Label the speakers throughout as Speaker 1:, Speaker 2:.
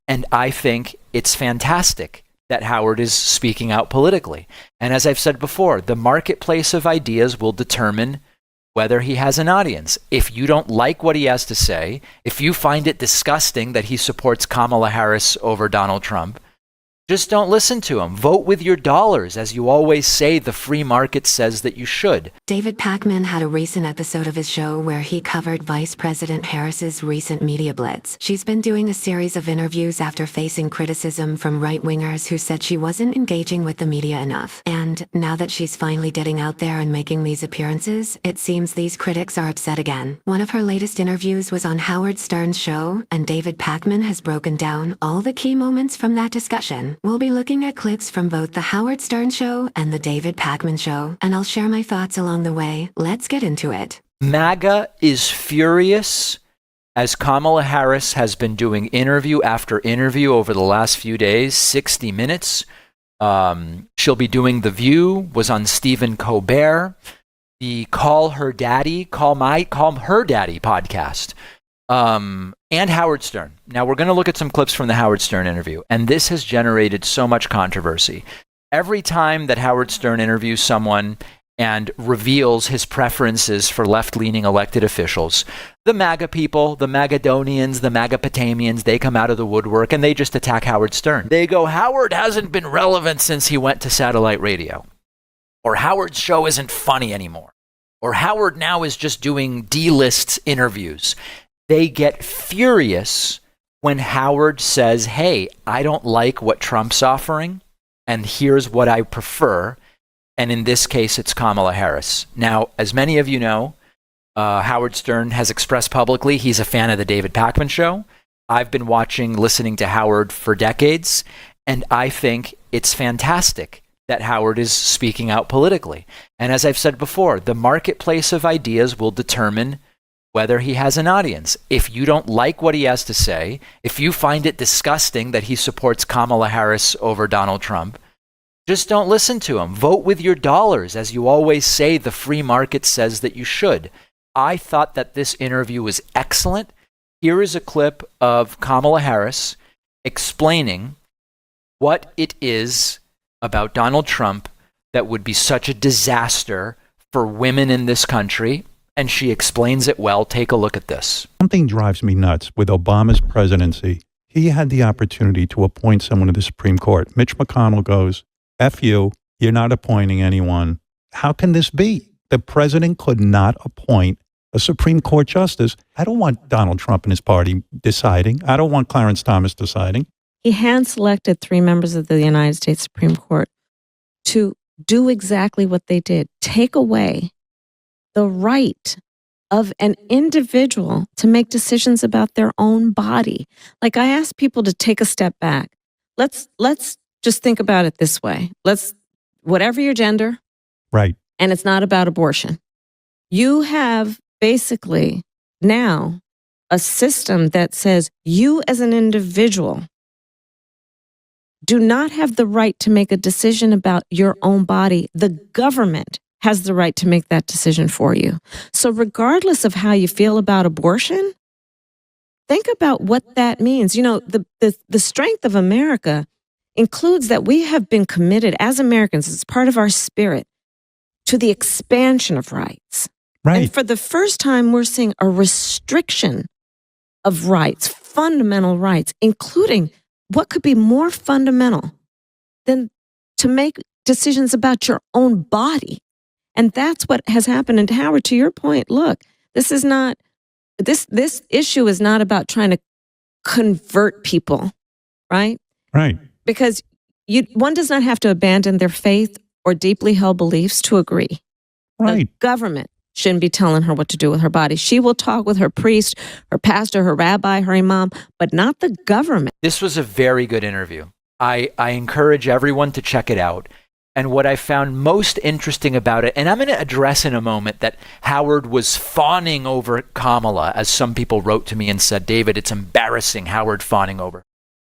Speaker 1: And I think it's fantastic that Howard is speaking out politically. And as I've said before, the marketplace of ideas will determine whether he has an audience. If you don't like what he has to say, if you find it disgusting that he supports Kamala Harris over Donald Trump, just don't listen to him. Vote with your dollars. As you always say, the free market says that you should.
Speaker 2: David Pakman had a recent episode of his show where he covered Vice President Harris's recent media blitz. She's been doing a series of interviews after facing criticism from right-wingers who said she wasn't engaging with the media enough. And now that she's finally getting out there and making these appearances, it seems these critics are upset again. One of her latest interviews was on Howard Stern's show, and David Pakman has broken down all the key moments from that discussion. We'll be looking at clips from both the Howard Stern Show and the David Pakman Show, and I'll share my thoughts along the way. Let's get into it.
Speaker 1: MAGA is furious as Kamala Harris has been doing interview after interview over the last few days, 60 Minutes. She'll be doing The View, was on Stephen Colbert, the Call Her Daddy podcast. And Howard Stern. Now, we're going to look at some clips from the Howard Stern interview, and this has generated so much controversy. Every time that Howard Stern interviews someone and reveals his preferences for left-leaning elected officials, the MAGA people, the Magadonians, the Magapotamians, they come out of the woodwork and they just attack Howard Stern. They go, Howard hasn't been relevant since he went to satellite radio. Or Howard's show isn't funny anymore. Or Howard now is just doing D-list interviews. They get furious when Howard says, hey, I don't like what Trump's offering, and here's what I prefer. And in this case, it's Kamala Harris. Now, as many of you know, Howard Stern has expressed publicly he's a fan of the David Pakman Show. I've been listening to Howard for decades, and I think it's fantastic that Howard is speaking out politically. And as I've said before, the marketplace of ideas will determine whether he has an audience. If you don't like what he has to say, if you find it disgusting that he supports Kamala Harris over Donald Trump, just don't listen to him. Vote with your dollars. As you always say, the free market says that you should. I thought that this interview was excellent. Here is a clip of Kamala Harris explaining what it is about Donald Trump that would be such a disaster for women in this country. And she explains it well. Take a look at this.
Speaker 3: Something drives me nuts. With Obama's presidency, he had the opportunity to appoint someone to the Supreme Court. Mitch McConnell goes, F you, you're not appointing anyone. How can this be? The president could not appoint a Supreme Court justice. I don't want Donald Trump and his party deciding. I don't want Clarence Thomas deciding.
Speaker 4: He hand-selected 3 members of the United States Supreme Court to do exactly what they did. Take away the right of an individual to make decisions about their own body. Like, I ask people to take a step back. Let's just think about it this way. Whatever your gender,
Speaker 3: right,
Speaker 4: and it's not about abortion. You have basically now a system that says you as an individual do not have the right to make a decision about your own body. The government has the right to make that decision for you. So regardless of how you feel about abortion, think about what that means. You know, the strength of America includes that we have been committed as Americans, it's part of our spirit, to the expansion of rights.
Speaker 3: Right.
Speaker 4: And for the first time, we're seeing a restriction of rights, fundamental rights, including what could be more fundamental than to make decisions about your own body. And that's what has happened. And Howard, to your point, look, this issue is not about trying to convert people, right?
Speaker 3: Right.
Speaker 4: Because one does not have to abandon their faith or deeply held beliefs to agree.
Speaker 3: Right.
Speaker 4: The government shouldn't be telling her what to do with her body. She will talk with her priest, her pastor, her rabbi, her imam, but not the government.
Speaker 1: This was a very good interview. I encourage everyone to check it out. And what I found most interesting about it, and I'm going to address in a moment that Howard was fawning over Kamala, as some people wrote to me and said, David, it's embarrassing, Howard fawning over.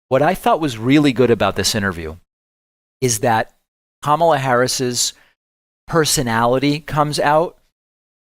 Speaker 1: What I thought was really good about this interview is that Kamala Harris's personality comes out,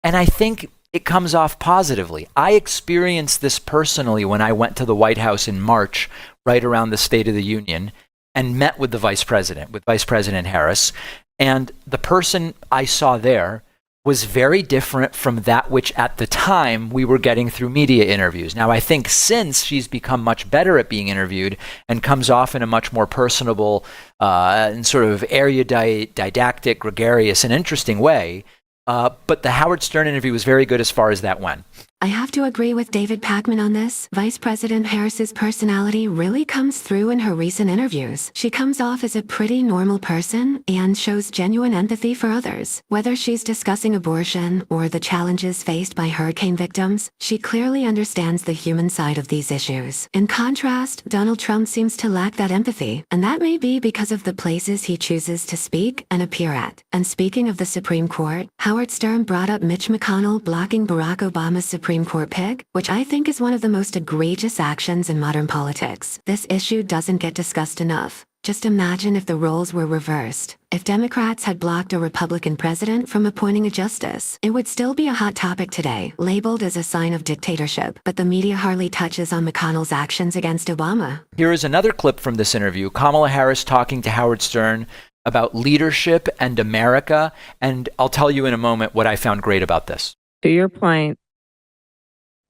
Speaker 1: and I think it comes off positively. I experienced this personally when I went to the White House in March right around the State of the Union, and met with Vice President Harris. And the person I saw there was very different from that which at the time we were getting through media interviews. Now, I think since she's become much better at being interviewed and comes off in a much more personable and sort of erudite, didactic, gregarious, and interesting way. But the Howard Stern interview was very good as far as that went.
Speaker 2: I have to agree with David Pakman on this. Vice President Harris's personality really comes through in her recent interviews. She comes off as a pretty normal person and shows genuine empathy for others. Whether she's discussing abortion or the challenges faced by hurricane victims, she clearly understands the human side of these issues. In contrast, Donald Trump seems to lack that empathy, and that may be because of the places he chooses to speak and appear at. And speaking of the Supreme Court, Howard Stern brought up Mitch McConnell blocking Barack Obama's Supreme Court pick, which I think is one of the most egregious actions in modern politics. This issue doesn't get discussed enough. Just imagine if the roles were reversed. If Democrats had blocked a Republican president from appointing a justice, it would still be a hot topic today, labeled as a sign of dictatorship. But the media hardly touches on McConnell's actions against Obama.
Speaker 1: Here is another clip from this interview. Kamala Harris talking to Howard Stern about leadership and America. And I'll tell you in a moment what I found great about this.
Speaker 4: To your point,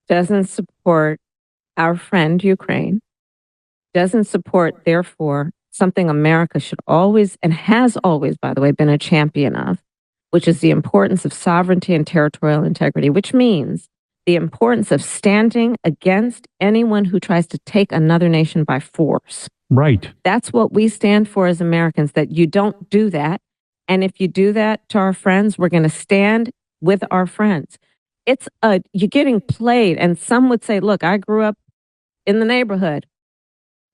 Speaker 4: doesn't support our friend Ukraine, doesn't support, therefore, something America should always, and has always, by the way, been a champion of, which is the importance of sovereignty and territorial integrity, which means the importance of standing against anyone who tries to take another nation by force.
Speaker 3: Right.
Speaker 4: That's what we stand for as Americans, that you don't do that. And if you do that to our friends, we're going to stand with our friends. You're getting played. And some would say, look, I grew up in the neighborhood.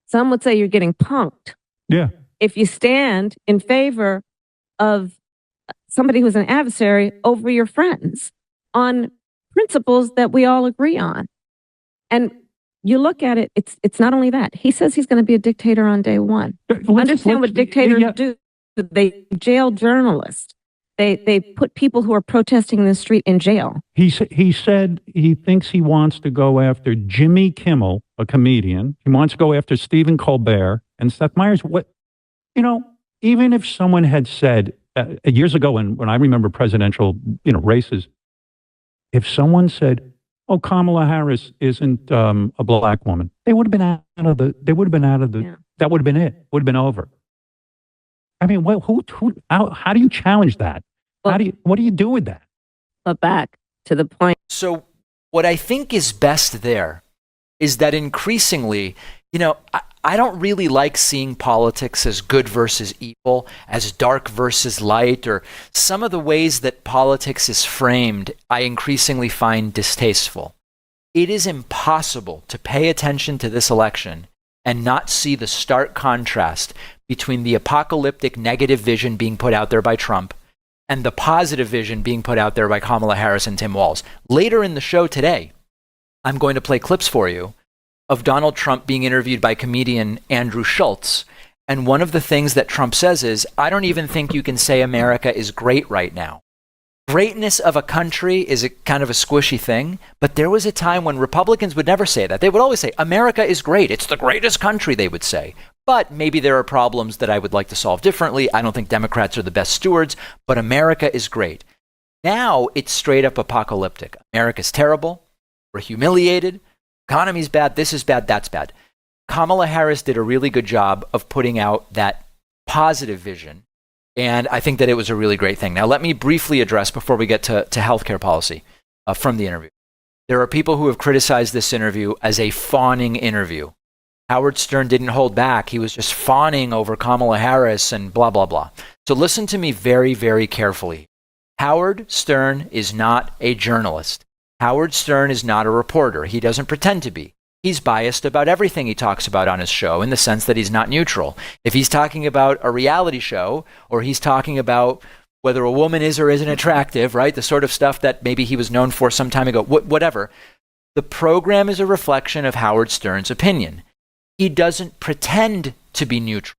Speaker 4: Some would say you're getting punked.
Speaker 3: Yeah.
Speaker 4: If you stand in favor of somebody who's an adversary over your friends on principles that we all agree on. And you look at it, it's not only that. He says he's going to be a dictator on day one. Understand what dictators do. They jail journalists. They put people who are protesting in the street in jail.
Speaker 3: He said he thinks he wants to go after Jimmy Kimmel, a comedian. He wants to go after Stephen Colbert and Seth Meyers. Even if someone had said years ago when I remember presidential, races, if someone said, "Oh, Kamala Harris isn't a black woman," they would have been out of the.
Speaker 4: Yeah.
Speaker 3: That would have been it. Would have been over. I mean, how do you challenge that?
Speaker 4: Well,
Speaker 3: What do you do with that?
Speaker 4: But back to the point.
Speaker 1: So what I think is best there is that increasingly, I don't really like seeing politics as good versus evil, as dark versus light, or some of the ways that politics is framed, I increasingly find distasteful. It is impossible to pay attention to this election and not see the stark contrast between the apocalyptic negative vision being put out there by Trump and the positive vision being put out there by Kamala Harris and Tim Walz. Later in the show today, I'm going to play clips for you of Donald Trump being interviewed by comedian Andrew Schultz. And one of the things that Trump says is, I don't even think you can say America is great right now. Greatness of a country is a kind of a squishy thing, but there was a time when Republicans would never say that. They would always say, America is great. It's the greatest country, they would say. But maybe there are problems that I would like to solve differently. I don't think Democrats are the best stewards, but America is great. Now it's straight up apocalyptic. America's terrible. We're humiliated. Economy's bad. This is bad. That's bad. Kamala Harris did a really good job of putting out that positive vision. And I think that it was a really great thing. Now, let me briefly address, before we get to healthcare policy from the interview. There are people who have criticized this interview as a fawning interview. Howard Stern didn't hold back. He was just fawning over Kamala Harris and blah, blah, blah. So listen to me very, very carefully. Howard Stern is not a journalist. Howard Stern is not a reporter. He doesn't pretend to be. He's biased about everything he talks about on his show, in the sense that he's not neutral. If he's talking about a reality show, or he's talking about whether a woman is or isn't attractive, right? The sort of stuff that maybe he was known for some time ago, whatever. The program is a reflection of Howard Stern's opinion. He doesn't pretend to be neutral.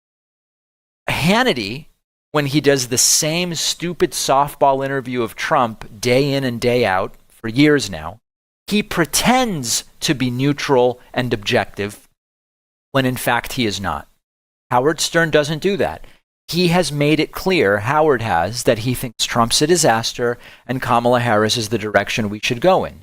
Speaker 1: Hannity, when he does the same stupid softball interview of Trump day in and day out for years now, he pretends to be neutral and objective when in fact he is not. Howard Stern doesn't do that. He has made it clear, Howard has, that he thinks Trump's a disaster and Kamala Harris is the direction we should go in.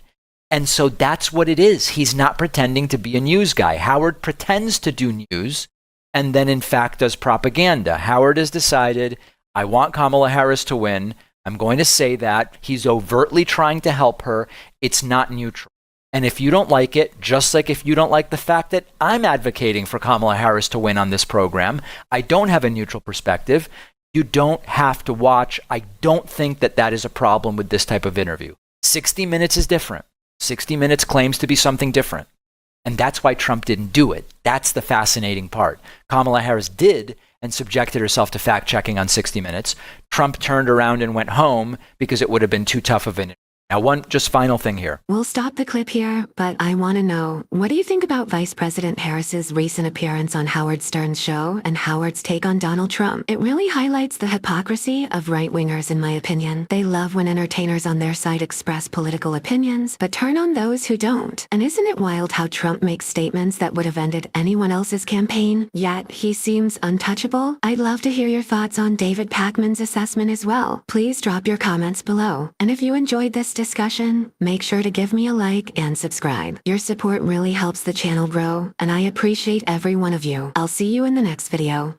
Speaker 1: And so that's what it is. He's not pretending to be a news guy. Howard pretends to do news and then in fact does propaganda. Howard has decided, I want Kamala Harris to win. I'm going to say that. He's overtly trying to help her. It's not neutral. And if you don't like it, just like if you don't like the fact that I'm advocating for Kamala Harris to win on this program, I don't have a neutral perspective. You don't have to watch. I don't think that that is a problem with this type of interview. 60 Minutes is different. 60 Minutes claims to be something different. And that's why Trump didn't do it. That's the fascinating part. Kamala Harris did and subjected herself to fact checking on 60 Minutes. Trump turned around and went home because it would have been too tough of an. Now, one just final thing here.
Speaker 2: We'll stop the clip here, but I want to know, what do you think about Vice President Harris's recent appearance on Howard Stern's show and Howard's take on Donald Trump? It really highlights the hypocrisy of right-wingers, in my opinion. They love when entertainers on their side express political opinions, but turn on those who don't. And isn't it wild how Trump makes statements that would have ended anyone else's campaign, yet he seems untouchable? I'd love to hear your thoughts on David Pakman's assessment as well. Please drop your comments below. And if you enjoyed this discussion, make sure to give me a like and subscribe. Your support really helps the channel grow, and I appreciate every one of you. I'll see you in the next video.